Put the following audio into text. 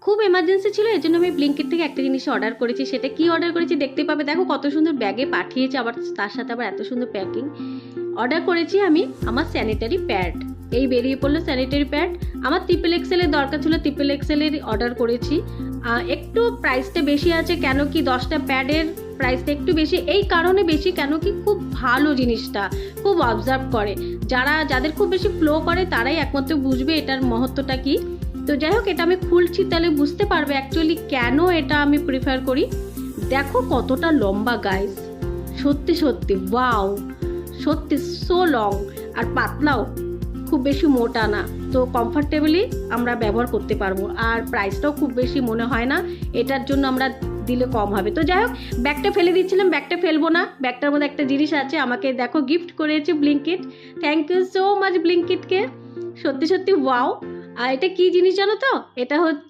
খুব এমার্জেন্সি ছিল, এর জন্য আমি ব্লিঙ্কিট থেকে একটা জিনিস অর্ডার করেছি। সেটা কি অর্ডার করেছি দেখতে পাবে। দেখো কত সুন্দর ব্যাগে পাঠিয়েছে, আবার তার সাথে আবার এত সুন্দর প্যাকিং। অর্ডার করেছি আমি আমার স্যানিটারি প্যাড। এই বেরিয়ে পড়লো স্যানিটারি প্যাড। আমার ট্রিপল এক্সেলের দরকার ছিল, ট্রিপল এক্সেলের অর্ডার করেছি। একটু প্রাইসটা বেশি আছে, কেন কি 10টা প্যাডের প্রাইসটা একটু বেশি, এই কারণে বেশি কেন কি খুব ভালো জিনিসটা, খুব অবজার্ভ করে। যাদের খুব বেশি ফ্লো করে তারাই একমাত্র বুঝবে এটার মহত্বটা কি। তো যাই হোক, এটা আমি খুলছি, তাহলে বুঝতে পারবে অ্যাকচুয়ালি কেন এটা আমি প্রিফার করি। দেখো কতটা লম্বা গাইস, সত্যি সত্যি ওয়াও, সত্যি সো লং, আর পাতলাও, খুব বেশি মোটা না। তো কমফর্টেবলি আমরা ব্যবহার করতে পারবো, আর প্রাইসটাও খুব বেশি মনে হয় না, এটার জন্য আমরা দিলে কম হবে। তো যাই হোক, ব্যাগটা ফেলে দিচ্ছিলাম, ব্যাগটা ফেলবো না, ব্যাগটার মধ্যে একটা জিনিস আছে, আমাকে দেখো গিফট করেছে Blinkit. Thank you so much ব্লিঙ্কিটকে, সত্যি সত্যি ওয়াও। আর এটা কি জিনিস জানো তো, এটা হচ্ছে